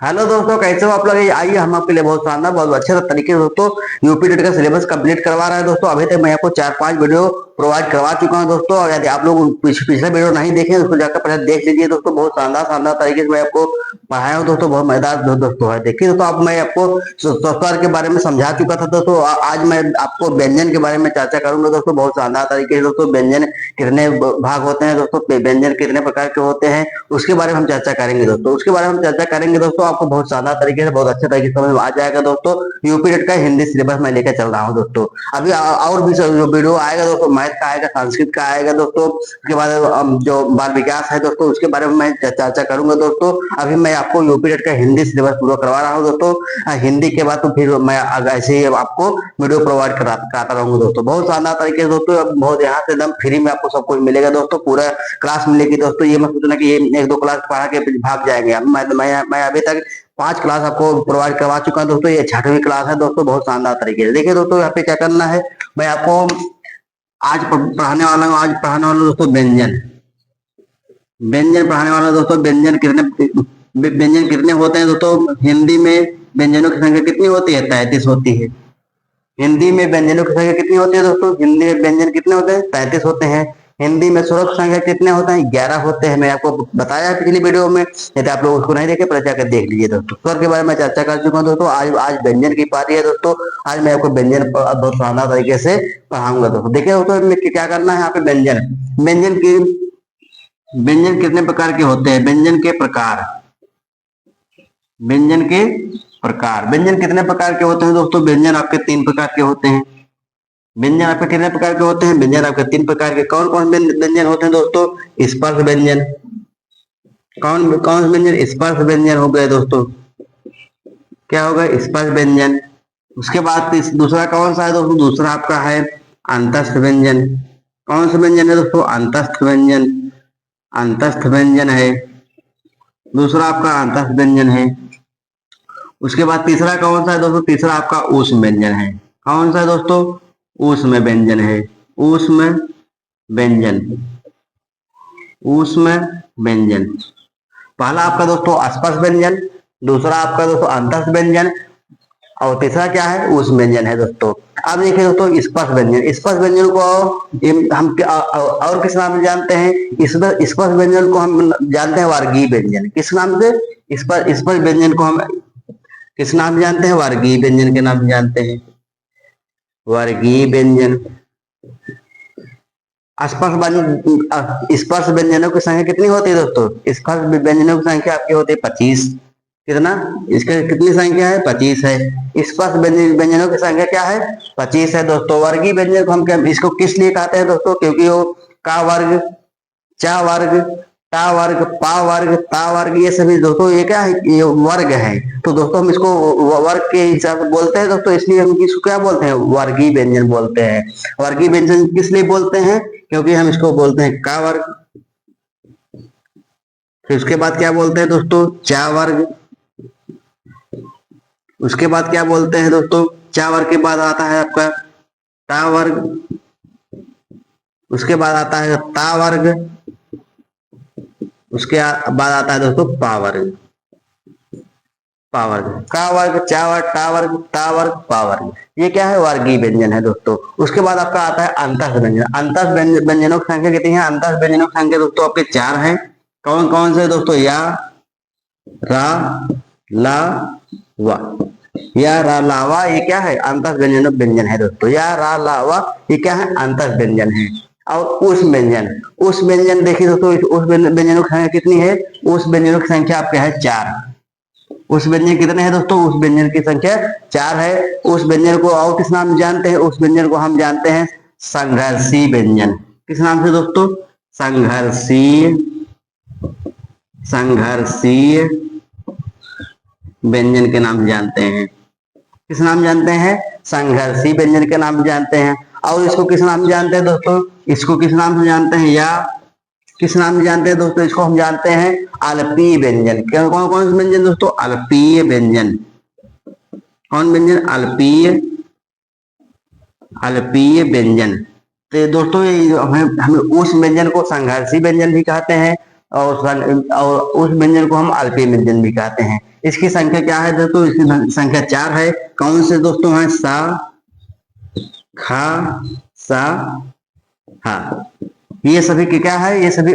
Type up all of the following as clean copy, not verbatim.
Hello दोस्तों, कैसे हो आप लोग। आइए हम आपके लिए बहुत शानदार बहुत अच्छे तरीके से दोस्तों यूपी टेट का सिलेबस कंप्लीट करवा रहे हैं। दोस्तों अभी तक मैं आपको 4-5 वीडियो प्रोवाइड करवा चुका हूं दोस्तों। और यदि आप लोग पिछले वीडियो नहीं देखे उसको जाकर पहले देख लीजिए दोस्तों। बहुत शानदार शानदार तरीके से मैं आपको पढ़ाया हूँ दोस्तों। बहुत मजेदार दोस्तों है। देखिए दोस्तों, अब मैं आपको सॉफ्टवेयर के बारे में समझा चुका था दोस्तों। आज मैं आपको व्यंजन के बारे में चर्चा करूंगा दोस्तों। बहुत शानदार तरीके से दोस्तों व्यंजन कितने भाग होते हैं दोस्तों, व्यंजन कितने प्रकार के होते हैं उसके बारे में हम चर्चा करेंगे दोस्तों। उसके बारे में हम चर्चा करेंगे दोस्तों। आपको बहुत शानदार तरीके से बहुत अच्छे तरीके से समझ में आ जाएगा दोस्तों। यूपी टेट का हिंदी सिलेबस मैं लेकर चल रहा हूँ दोस्तों। अभी और भी जो वीडियो आएगा दोस्तों, मैथ का आएगा, संस्कृत का आएगा दोस्तों। उसके बाद जो बाल विकास है दोस्तों उसके बारे में मैं चर्चा करूंगा दोस्तों। अभी मैं आपको यूपी टेट का हिंदी सिलेबस पूरा करवा रहा हूँ दोस्तों। हिंदी के बाद तो फिर मैं ऐसे ही आपको वीडियो प्रोवाइड कराता रहूंगा दोस्तों। बहुत शानदार तरीके से दोस्तों, बहुत यहाँ से एकदम फ्री में आपको सब कुछ मिलेगा दोस्तों। पूरा क्लास मिलेगी दोस्तों। ये मत सोचना कि ये 1-2 क्लास पढ़ा के भाग जाएंगे। मैं अभी तक 5 क्लास आपको प्रोवाइड करवा चुका हूं दोस्तों। ये 6वीं क्लास है दोस्तों। बहुत शानदार तरीके से देखिए दोस्तों, यहाँ पे क्या करना है। मैं आपको आज पढ़ाने वाला हूँ। आज पढ़ाने वाला हूँ दोस्तों व्यंजन। व्यंजन पढ़ाने वाला दोस्तों। व्यंजन कितने होते हैं दोस्तों। हिंदी में व्यंजनों की संख्या कितनी होती है? 33 होती है। हिंदी में व्यंजनों की संख्या कितनी होती है दोस्तों? हिंदी में व्यंजन कितने होते हैं? 33 होते हैं। हिंदी में स्वरों की संख्या कितने होते हैं? 11 होते हैं। मैं आपको बताया पिछली वीडियो में, यदि आप लोग उसको नहीं देखे पहले जाकर देख लीजिए दोस्तों। स्वर के बारे में चर्चा कर चुका हूँ दोस्तों। आज आज व्यंजन की पारी है दोस्तों। आज मैं आपको व्यंजन बहुत शानदार तरीके से पढ़ाऊंगा दोस्तों। देखिए दोस्तों, क्या करना है यहाँ पे। व्यंजन व्यंजन कितने प्रकार के होते हैं? व्यंजन के प्रकार। व्यंजन के प्रकार। व्यंजन कितने प्रकार के होते हैं दोस्तों? व्यंजन आपके 3 प्रकार के होते हैं। व्यंजन आपके कितने प्रकार के होते हैं? व्यंजन आपके 3 प्रकार के। कौन कौन व्यंजन होते हैं दोस्तों? स्पर्श व्यंजन। कौन कौन से व्यंजन? स्पर्श व्यंजन हो गए दोस्तों। क्या होगा? स्पर्श व्यंजन। उसके बाद दूसरा कौन सा है दोस्तों? दूसरा आपका है अंतस्थ व्यंजन। कौन सा व्यंजन है दोस्तों? अंतस्थ व्यंजन। अंतस्थ व्यंजन है दूसरा आपका, अंतस्थ व्यंजन है। उसके बाद तीसरा कौन सा है दोस्तों? तीसरा आपका ऊष्म व्यंजन है। कौन सा है दोस्तों? ऊष्म व्यंजन है। ऊष्म व्यंजन। ऊष्म व्यंजन। पहला आपका दोस्तों स्पर्श व्यंजन, दूसरा आपका दोस्तों अंतस्थ व्यंजन, और तीसरा क्या है? ऊष्म व्यंजन है दोस्तों। अब देखिए दोस्तों, स्पर्श व्यंजन। स्पर्श व्यंजन को हम और किस नाम से जानते हैं? स्पर्श व्यंजन को हम जानते हैं वर्गीय व्यंजन। किस नाम से? स्पर्श व्यंजन को हम किस नाम से जानते हैं? वर्गीय व्यंजन के नाम से जानते हैं। वर्गीय व्यंजन। स्पर्श व्यंजनों की संख्या कितनी होती है दोस्तों? स्पर्श व्यंजनों की संख्या आपकी होती है 25। कितना? इसका कितनी संख्या है? 25 है। स्पर्श व्यंजनों की संख्या क्या है? 25 है दोस्तों। वर्गीय व्यंजन को हम इसको किस लिए कहते हैं दोस्तों? क्योंकि वो का वर्ग, चा वर्ग, टा वर्ग, पा वर्ग, ता वर्ग, ये सभी दोस्तों ये क्या है? ये वर्ग है। तो दोस्तों हम इसको वर्ग के हिसाब से बोलते हैं दोस्तों। इसलिए हम इसको क्या बोलते हैं? वर्गीय व्यंजन बोलते हैं। वर्गीय व्यंजन किस लिए बोलते हैं? क्योंकि हम इसको बोलते हैं का वर्ग। फिर उसके बाद क्या बोलते हैं दोस्तों? चा वर्ग। उसके बाद क्या बोलते हैं दोस्तों? चा वर्ग के बाद आता है आपका टा वर्ग। उसके बाद आता है ता वर्ग। उसके बाद आता है दोस्तों पा वर्ग। पा वर्ग, का वर्ग, चा वर्ग, टा वर्ग, ता वर्ग, पा वर्ग, ये क्या है? वर्गीय व्यंजन है दोस्तों। उसके बाद आपका आता है अंतस्थ व्यंजन। अंतस्थ व्यंजनों की संख्या कितनी है? अंतस्थ व्यंजनों की संख्या दोस्तों आपके 4 है। कौन कौन से दोस्तों? या, रा, ला, वा। या, रा, ला, वा, ये क्या है? अंतस्थ व्यंजन है दोस्तों। या, रा, ला, वा, ये क्या है? अंतस्थ व्यंजन है। और ऊष्म व्यंजन। ऊष्म व्यंजन देखिए दोस्तों, ऊष्म व्यंजनों की संख्या कितनी है? ऊष्म व्यंजनों की संख्या आपके है 4। ऊष्म व्यंजन कितने हैं दोस्तों? ऊष्म व्यंजन की संख्या 4 है। उस व्यंजन को और किस नाम से जानते हैं? उस व्यंजन को हम जानते हैं संघर्षीय व्यंजन। किस नाम से दोस्तों? संघर्षीय। संघर्षीय व्यंजन के नाम से जानते हैं। किस नाम जानते हैं? संघर्षीय व्यंजन के नाम से जानते हैं। और इसको किस नाम से जानते हैं दोस्तों? इसको किस नाम से जानते हैं? या किस नाम से जानते हैं दोस्तों? इसको हम जानते हैं अल्पीय व्यंजन। कौन कौन से व्यंजन दोस्तों? अल्पीय व्यंजन। कौन व्यंजन? अल्पीय। अल्पीय व्यंजन। तो दोस्तों हमें उस व्यंजन को संघर्षीय व्यंजन भी कहते हैं, और उस व्यंजन को हम अल्पीय व्यंजन भी कहते हैं। इसकी संख्या क्या है दोस्तों, इसकी संख्या 4 है। कौन से दोस्तों हैं, सा, खा, सा, हा, ये सभी के क्या है, ये सभी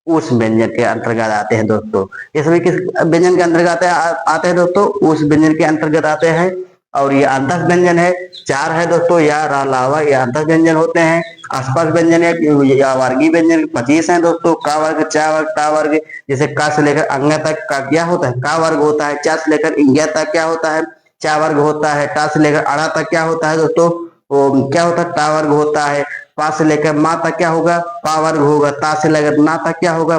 उस व्यंजन के अंतर्गत आते हैं दोस्तों। ये सभी किस व्यंजन के अंतर्गत आते हैं दोस्तों, उस व्यंजन के अंतर्गत आते हैं। और ये अंतः व्यंजन है, 4 है दोस्तों, या अलावा ये अंतः व्यंजन होते हैं। आसपास व्यंजन या वर्गीय व्यंजन 25 है दोस्तों। का वर्ग, चा वर्ग, ता वर्ग। जैसे का से लेकर अंग तक का क्या होता है, का वर्ग होता है। चा से लेकर इंग्या तक क्या होता है, चा वर्ग होता है। टा से लेकर अड़ा तक क्या होता है दोस्तों, वो क्या होता है, टा वर्ग होता है। पा से लेकर मा तक क्या होगा, पा वर्ग होगा। ता से लेकर ना तक क्या होगा,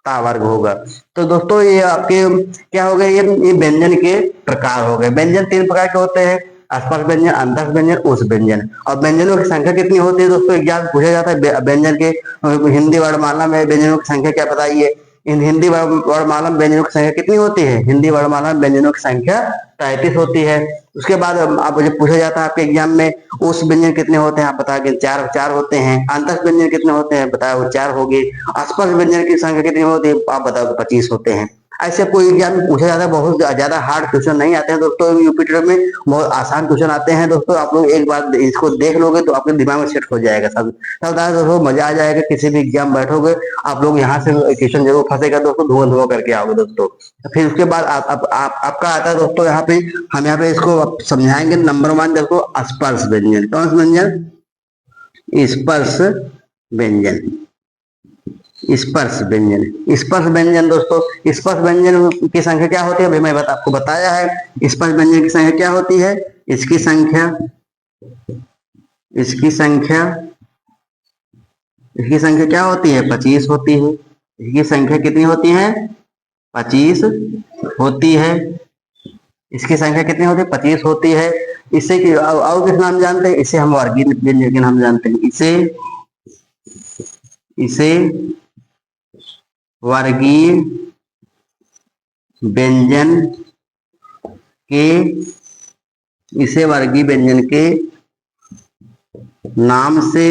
ता वर्ग होगा। तो दोस्तों ये आपके क्या हो गए, ये व्यंजन के प्रकार हो गए। व्यंजन 3 प्रकार के होते हैं, आसपास व्यंजन, अंतः व्यंजन, उस व्यंजन। और व्यंजनों की संख्या कितनी होती है दोस्तों, एग्जाम पूछा जाता है व्यंजन के हिंदी वर्णमाला में व्यंजनों की संख्या क्या बताइए। इन हिंदी वर्णमाला में व्यंजनों की संख्या कितनी होती है, हिंदी वर्णमाला में व्यंजनों की संख्या 33 होती है। उसके बाद आप जब पूछा जाता है आपके एग्जाम में उस व्यंजन कितने होते हैं, आप बताओगे 4 4 होते हैं। अंतः व्यंजन कितने होते हैं, बताओ 4 होगी। आसपास व्यंजन की संख्या कितनी होती है, आप बताओ 25 होते हैं। ऐसे कोई एग्जाम में पूछा जाता है, बहुत ज्यादा हार्ड क्वेश्चन नहीं आते हैं दोस्तों यूपीटर में, बहुत आसान क्वेश्चन आते हैं दोस्तों। आप लोग एक बार इसको देख लोगे तो आपके दिमाग में सेट हो जाएगा सब सब दोस्तों, मजा आ जाएगा। किसी भी एग्जाम बैठोगे आप लोग यहाँ से क्वेश्चन जरूर फंसेगा दोस्तों, धुआं धुआं करके आओगे दोस्तों। फिर उसके बाद आपका आता है दोस्तों, यहाँ पे हम यहाँ पे इसको समझाएंगे। नंबर 1 देखो, स्पर्श व्यंजन। कौन सा व्यंजन, स्पर्श व्यंजन। स्पर्श व्यंजन, स्पर्श व्यंजन दोस्तों, स्पर्श व्यंजन की संख्या क्या होती है, भाई मैं आपको बताया है। स्पर्श व्यंजन की संख्या क्या होती है, इसकी संख्या, इसकी संख्या, इसकी संख्या क्या होती है, 25 होती है। इसकी संख्या कितनी होती है, 25 होती है। इसकी संख्या कितनी होती है, 25 होती है। इसे और किस नाम जानते हैं, इसे हम वर्गीय व्यंजन के नाम जानते हैं। इसे इसे वर्गीय व्यंजन के, इसे वर्गीय व्यंजन के नाम से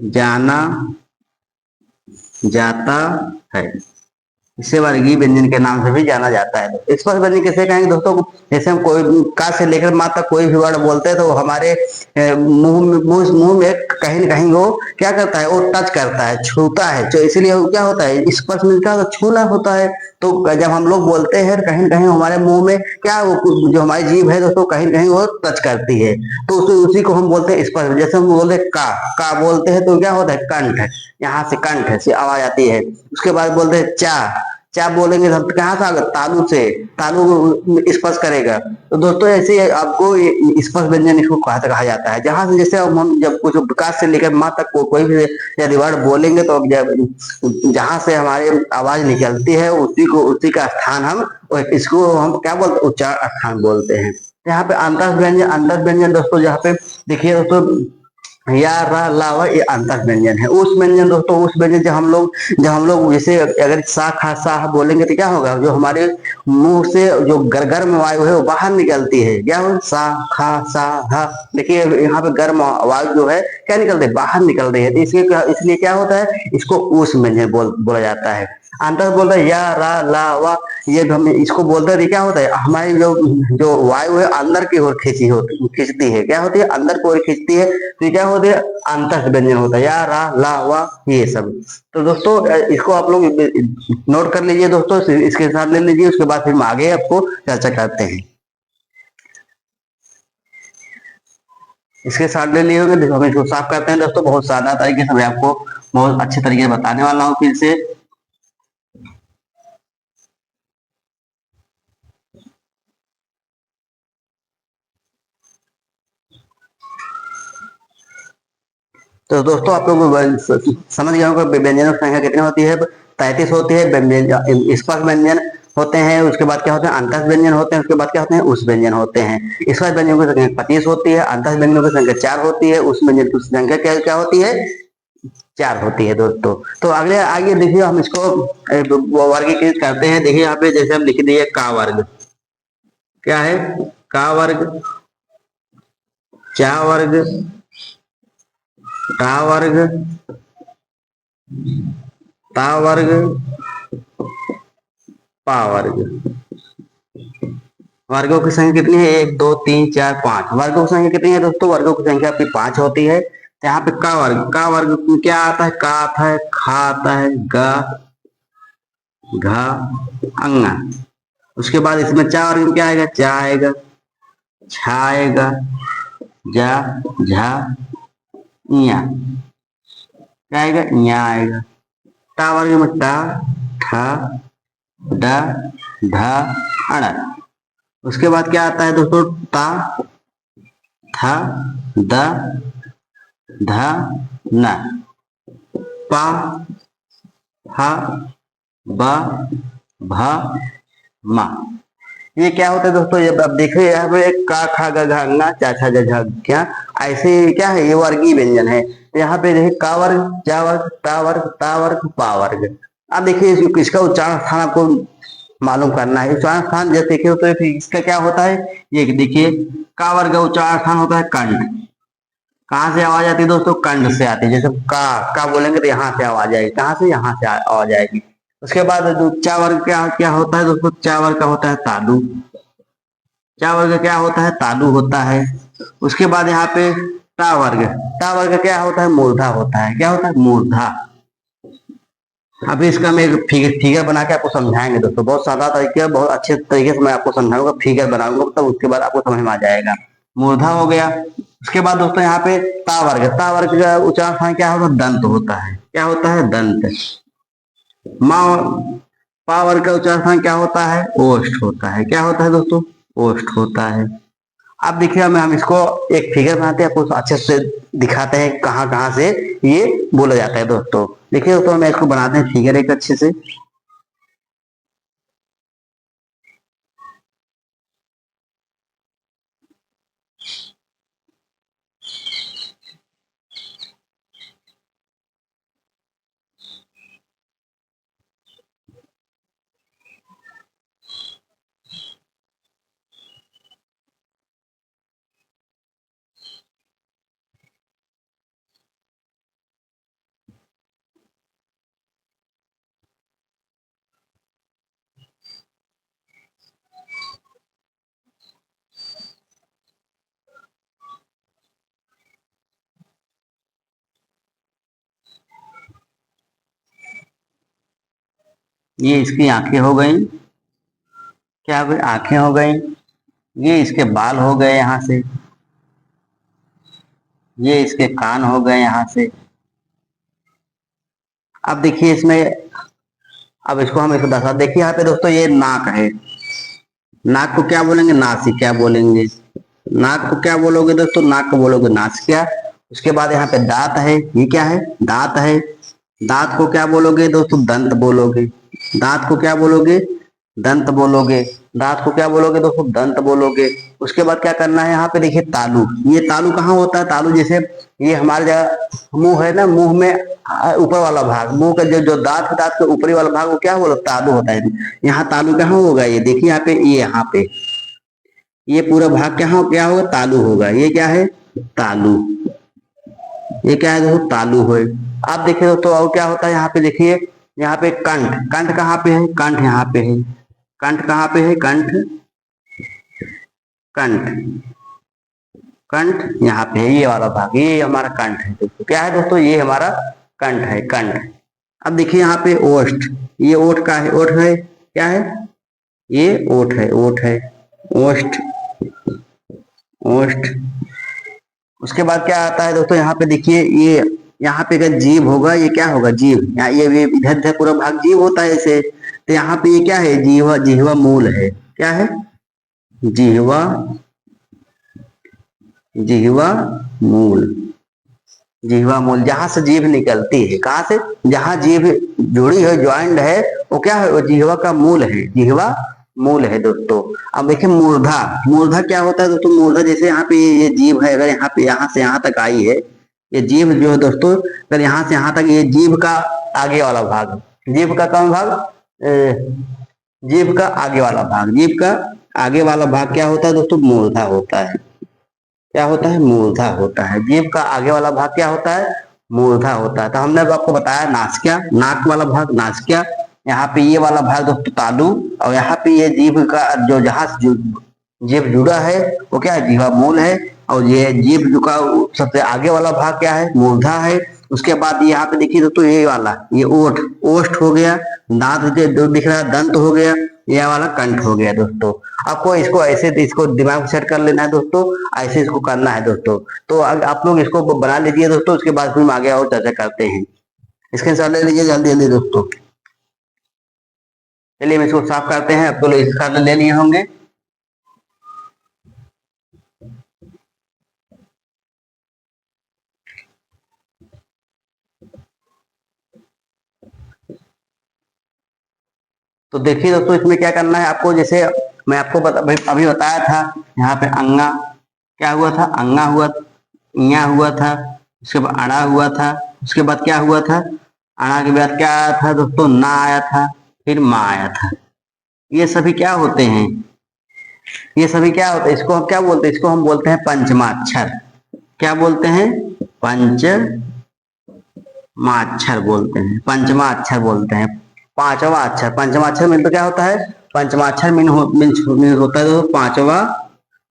जाना जाता है। इसे वर्गीय व्यंजन के नाम से भी जाना जाता है। स्पर्श व्यंजन किसे कहेंगे दोस्तों, जैसे हम कोई का से लेकर माँ तक कोई भी वर्ड बोलते हैं तो हमारे मुंह में कहीं न कहीं वो क्या करता है, वो टच करता है, छूता है। तो इसीलिए क्या होता है, स्पर्श में क्या छूना होता है। तो जब हम लोग बोलते हैं कहीं न कहीं हमारे मुंह में क्या, जो हमारी जीभ है दोस्तों कहीं न कहीं वो टच करती है, तो उसी को हम बोलते हैं स्पर्श। जैसे हम बोलते हैं का बोलते हैं तो क्या होता है, कंठ, यहाँ से कंठ से आवाज आती है। उसके बाद बोलते हैं चा, चा बोलेंगे तो कहाँ से आगे, तालु से, तालु स्पर्श करेगा। तो दोस्तों ऐसे आपको स्पर्श व्यंजन इसको कहा जाता है। जहां से जैसे हम जब कुछ विकास से लेकर माँ तक कोई भी यदि वर्ड बोलेंगे तो जहां से हमारी आवाज निकलती है उसी को, उसी का स्थान हम, इसको हम क्या बोलते हैं, उच्चारण स्थान बोलते हैं। यहाँ पे अंतर व्यंजन, अंतर व्यंजन दोस्तों जहाँ पे देखिए दोस्तों, या रा लावा, ये अंतर व्यंजन है। उस व्यंजन दोस्तों, उस व्यंजन जब हम लोग जैसे अगर सा खा सा बोलेंगे तो क्या होगा, जो हमारे मुंह से जो गर्म वायु है वो बाहर निकलती है, क्या हो, सा खा सा हा। देखिए यहाँ पे गर्म वायु जो है क्या निकल रही है, बाहर निकल रही है। तो इसलिए क्या होता है, इसको उस व्यंजन बोला जाता है। अंतर बोल रहे या रा ला वा, ये हम इसको बोलते हैं, क्या होता है, हमारी जो जो वायु है अंदर की ओर खींचती है, क्या होती है, अंदर की ओर खींचती है। तो क्या होते हैं, अंतर व्यंजन होता है, या रा ला वा ये सब। तो दोस्तों इसको आप लोग नोट कर लीजिए दोस्तों, इसके साथ ले लीजिए। उसके बाद फिर हम आगे आपको चर्चा करते हैं। इसके साथ ले लिए होंगे, देखो हम इसको साफ करते हैं दोस्तों, बहुत सादा तरीके से मैं आपको बहुत अच्छे तरीके से बताने वाला हूँ फिर से। तो दोस्तों आप लोग समझ गए होंगे व्यंजनों की संख्या कितनी होती है, 33 होती है। स्पर्श व्यंजन होते हैं, उसके बाद क्या होते हैं, अंतः व्यंजन होते हैं, उसके बाद क्या होते हैं, उस व्यंजन होते हैं। स्पर्श व्यंजनों की संख्या 25 होती है, अंतः व्यंजनों की संख्या 4 होती है, उस व्यंजन की संख्या क्या क्या होती है, 4 होती है दोस्तों। तो अगले आगे देखिए हम इसको वर्गीकृत करते हैं। देखिए यहाँ पे जैसे हम लिख दिए का वर्ग, क्या है, का वर्ग, चा वर्ग, टा वर्ग, ता वर्ग, पा वर्ग। वर्गों की संख्या कितनी है? 1 2 3 4 5। वर्गों की संख्या कितनी है दोस्तों? वर्गों की संख्या आपकी 5 होती है। तो यहाँ पे का वर्ग में क्या आता है? का आता है, खा आता है, गा, घा, अंगा। उसके बाद इसमें चा वर्ग में क्या आएगा? चा आएगा, छा आएगा, जा, झा, इया। क्या आएगा? इया आएगा। टा वर्ग में टा, ठा, डा, ढा, अड़ा। उसके बाद क्या आता है दोस्तों? ता, था, दा, धा, ना, पा, हा, बा, भा, मा। ये क्या होता है दोस्तों? ये अब देखिए यहाँ पे का, खा, गा, घा, अंगा, चा, छा, जा, झा, क्या ऐसे क्या है? ये वर्गीय व्यंजन है। तो यहाँ पे देखिए का वर्ग, चा वर्ग, टा वर्ग, ता वर्ग, पा वर्ग। अब देखिए इसका उच्चारण स्थान आपको मालूम करना है। उच्चारण स्थान जैसे देखे तो फिर इसका क्या होता है? ये देखिए का वर्ग का उच्चारण स्थान होता है कंठ। कहाँ से आवाज आती है दोस्तों? कंठ से आती है। जैसे का बोलेंगे तो यहाँ से आवाज आएगी। कहाँ से? यहाँ से आवाज आएगी। उसके बाद जो चा वर्ग क्या क्या होता है दोस्तों? चा वर्ग का होता है तालु। चा वर्ग क्या होता है? तालु होता है। उसके बाद यहाँ पे टा वर्ग। टा वर्ग क्या होता है? मूर्धा होता है। क्या होता है? मूर्धा। अभी इसका मैं एक फिगर बना के आपको समझाएंगे दोस्तों। बहुत सादा तरीके, बहुत अच्छे तरीके से मैं आपको समझाऊंगा, फिगर बनाऊंगा, तब उसके बाद आपको समझ में आ जाएगा। मूर्धा हो गया। उसके बाद दोस्तों यहाँ पे ता वर्ग। ता वर्ग का उच्चारण स्थान क्या होता है? दंत होता है। क्या होता है? दंत। मा पा वर्ग का उच्चारण स्थान क्या होता है? ओष्ठ होता है। क्या होता है दोस्तों? ओष्ठ होता है। अब देखिए हम इसको एक फिगर बनाते हैं, आपको अच्छे से दिखाते हैं कहाँ कहाँ से ये बोला जाता है दोस्तों। देखिए दोस्तों हम इसको बनाते हैं फिगर एक अच्छे से। ये इसकी आंखें हो गई। क्या हो गई? आंखें हो गई। ये इसके बाल हो गए यहाँ से। ये इसके कान हो गए यहाँ से। अब देखिए इसमें, अब इसको हम इसको दर्शा, देखिए यहाँ पे दोस्तों ये नाक है। नाक को क्या बोलेंगे? नासिका बोलेंगे। नाक को क्या बोलोगे दोस्तों? नाक को बोलोगे नासिका। उसके बाद यहाँ पे दांत है। ये क्या है? दांत है। दांत को क्या बोलोगे दोस्तों? दंत बोलोगे। दांत को क्या बोलोगे? दंत बोलोगे। दांत को क्या बोलोगे दोस्तों? दंत बोलोगे। उसके बाद क्या करना है? यहाँ पे देखिए तालु। ये तालु कहाँ होता है? तालु जैसे ये हमारे जगह मुंह है ना, मुंह में ऊपर वाला भाग, मुंह का जो जो दांत है, दांत के ऊपरी वाला भाग वो क्या बोलो? तालु होता है। यहाँ तालु कहाँ होगा? ये देखिए यहाँ पे, ये यहाँ पे ये पूरा भाग क्या होगा? तालु होगा। ये क्या है? तालु। ये क्या है दोस्तों? तालु है। आप देखिए दोस्तों और क्या होता है? यहाँ पे देखिए, यहाँ पे कंठ। कंठ कहाँ पे है? कंठ यहाँ पे है। कंठ कहाँ पे है? कंठ, कंठ, कंठ यहाँ पे है। ये वाला भाग, ये हमारा कंठ है दोस्तों। क्या है दोस्तों? ये हमारा कंठ है, कंठ। अब देखिए यहाँ पे ओष्ठ। ये ओठ का है, ओठ है। क्या है? ये ओठ है, ओठ है। ओष्ठ, ओष्ठ। उसके बाद क्या आता है दोस्तों? यहाँ पे देखिए, ये यहाँ पे अगर जीभ होगा, ये क्या होगा? जीभ। यहाँ ये इधर इधर पूरा भाग जीभ होता है ऐसे। तो यहाँ पे ये क्या है? जीवा, जिह्वा मूल है। क्या है? जिह्वा, जिह्वा मूल। जिह्वा मूल, जहां से जीभ निकलती है। कहाँ से? जहां जीभ जुड़ी है, ज्वाइंट है, वो क्या है? वो जिह्वा का मूल है। जिह्वा मूल है दोस्तों। अब देखिए मूर्धा। मूर्धा क्या होता है दोस्तों? मूर्धा जैसे यहाँ पे ये जीभ है, अगर यहाँ पे, यहाँ से यहाँ तक आई है, ये जीभ जो है दोस्तों, अगर यहाँ से यहाँ तक, ये जीभ का आगे वाला भाग। जीभ का कौन भाग? जीभ का आगे वाला भाग। जीभ का आगे वाला भाग क्या होता है दोस्तों? मूर्धा होता है। क्या होता है? मूर्धा होता है। जीभ का आगे वाला भाग क्या होता है? मूर्धा होता है। तो हमने अब आपको बताया नासिका, नाक वाला भाग नासिका। यहाँ पे ये वाला भाग दोस्तों तालु, और यहाँ पे ये जीभ का जो जहां जीभ जुड़ा है वो क्या है, जीवा मूल है। और ये जीभ का सबसे आगे वाला भाग क्या है, मूर्धा है। उसके बाद यहाँ पे देखिए दोस्तों ये वाला, ये ओठ, ओष्ठ हो गया। दांत जो दिख रहा है दंत हो गया। यह वाला कंठ हो गया दोस्तों। आपको इसको ऐसे इसको दिमाग में सेट कर लेना है दोस्तों, ऐसे इसको करना है दोस्तों। तो आप लोग इसको बना लीजिए दोस्तों, उसके बाद फिर हम आगे और चर्चा करते हैं। स्क्रीनशॉट ले लीजिए जल्दी जल्दी दोस्तों। चलिए हम इसको साफ करते हैं। आप लोग स्क्रीनशॉट ले लिए होंगे। तो देखिए दोस्तों इसमें क्या करना है आपको, जैसे मैं आपको अभी बताया था, यहाँ पे अंगा क्या हुआ था, अंगा हुआ, इया हुआ था, उसके बाद अड़ा हुआ था, उसके बाद क्या हुआ था, अड़ा के बाद क्या आया था दोस्तों, ना आया था, फिर मा आया था। ये सभी क्या होते हैं, ये सभी क्या होते हैं, इसको हम क्या बोलते हैं, इसको हम बोलते हैं पंचमाक्षर। क्या बोलते हैं, पंचमाक्षर बोलते हैं, पंचमाक्षर बोलते हैं। पांचवा अक्षर, पंचमा अक्षर मीन तो क्या होता है, पंचमाक्षर मीन होता है तो पांचवा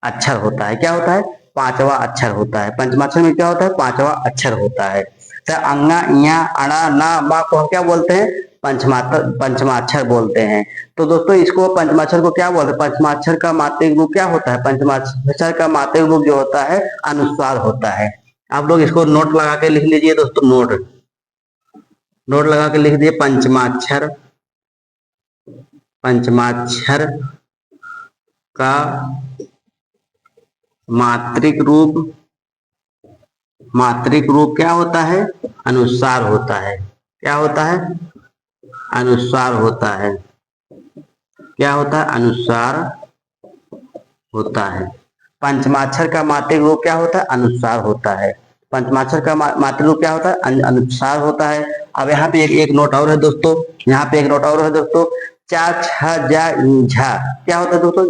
अक्षर होता है। क्या होता है, पांचवा अक्षर होता है। पंचमाक्षर में क्या होता है, पांचवा अक्षर होता है। तो अंगा, इया, अड़ा, ना, मा को हम क्या बोलते हैं, पंचमाक्षर बोलते हैं। तो दोस्तों इसको पंचमाक्षर को क्या बोलते हैं, पंचमाक्षर का मात्रिक रूप क्या होता है, पंचमाक्षर का मात्रिक रूप जो होता है अनुस्वार होता है। आप लोग इसको नोट लगा के लिख लीजिए दोस्तों, नोट लगा के लिख दिए पंचमाक्षर, पंचमाक्षर का मात्रिक रूप क्या होता है, अनुस्वार होता है। क्या होता है, अनुस्वार होता है। क्या होता है, अनुस्वार होता है। पंचमाक्षर का मात्रिक रूप क्या होता है, अनुस्वार होता है। पंचमाक्षर का मात्रिक रूप क्या होता है, अनुस्वार होता है। अब यहाँ पे एक नोट और है दोस्तों, यहाँ पे एक नोट और है दोस्तों, चा, छ, जा, झा क्या होता है दोस्तों,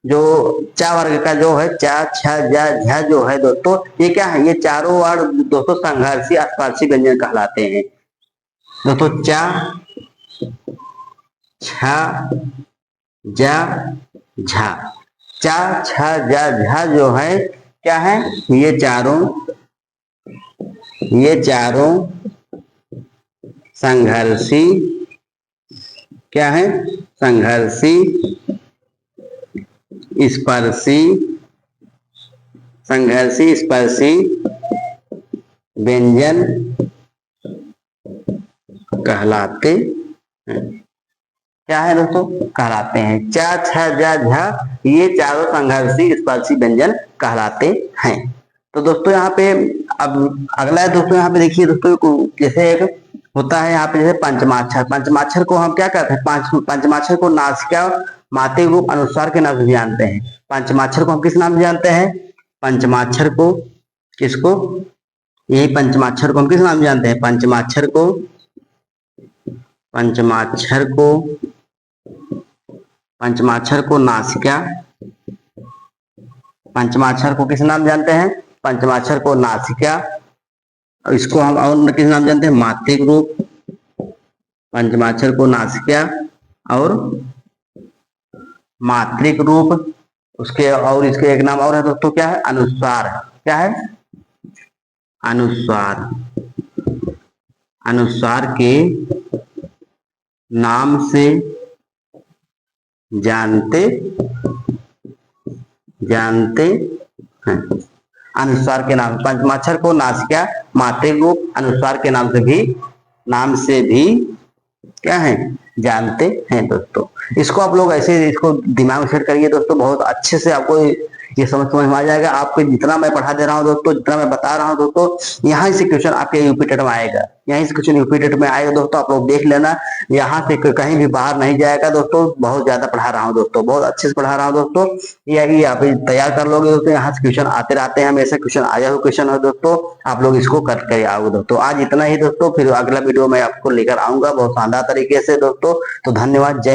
जो चा वर्ग का जो है, चा, छ, जा, झा जो है दोस्तों, ये क्या है, ये चारों वर्ण दोस्तों संघर्षी अस्पर्शी व्यंजन कहलाते हैं दोस्तों। चा, छ, जा, झा, चा, छ, जा, झा जो है क्या है, ये चारों संघर्षी क्या है, संघर्षी स्पर्शी व्यंजन कहलाते हैं। क्या है दोस्तों, कहलाते हैं। चा, छ, जा, झा ये चारों संघर्षी स्पर्शी व्यंजन कहलाते हैं। तो दोस्तों यहाँ पे अब अगला है दोस्तों, यहाँ पे देखिए दोस्तों, जैसे एक होता है यहाँ पे जैसे पंचमाक्षर, पंचमाक्षर को हम क्या कहते हैं, पंचमाक्षर को नासिका मात्रिक रूप अनुस्वार के नाम से जानते हैं। पंचमाक्षर को हम किस नाम से जानते हैं, पंचमाक्षर को किसको, यही पंचमाक्षर को हम किस नाम से जानते हैं, पंचमाक्षर को नासिका, पंचमाक्षर को किस नाम जानते हैं, पंचमाक्षर को नासिका। इसको हम और किस नाम जानते हैं, मात्रिक रूप, पंचमाक्षर को नासिका और मात्रिक रूप। उसके और इसके एक नाम और है दोस्तों, क्या है, अनुस्वार। क्या है, अनुस्वार। अनुस्वार के नाम से जानते हैं। अनुस्वार के नाम, पंचमाक्षर को नासिका मात्रिक रूप अनुस्वार के नाम से भी क्या है, जानते हैं दोस्तों। इसको आप लोग ऐसे इसको दिमाग में सेट करिए दोस्तों, बहुत अच्छे से आपको ये समझ में आ जाएगा। आपको जितना मैं पढ़ा दे रहा हूँ दोस्तों, जितना मैं बता रहा हूँ दोस्तों, यहाँ से क्वेश्चन आपके यूपी टेट में आएगा, यहीं से क्वेश्चन यूपी टेट में आएगा दोस्तों। आप लोग देख लेना, यहाँ से कहीं भी बाहर नहीं जाएगा दोस्तों। बहुत ज्यादा पढ़ा रहा हूँ दोस्तों, बहुत अच्छे से पढ़ा रहा हूँ दोस्तों। यही आप तैयार कर लोगे दोस्तों, यहाँ से क्वेश्चन आते रहते हैं, हमेशा क्वेश्चन आया हुआ क्वेश्चन है दोस्तों। आप लोग इसको कर आओगे दोस्तों। आज इतना ही दोस्तों, फिर अगला वीडियो मैं आपको लेकर आऊंगा बहुत शानदार तरीके से दोस्तों। तो धन्यवाद, जय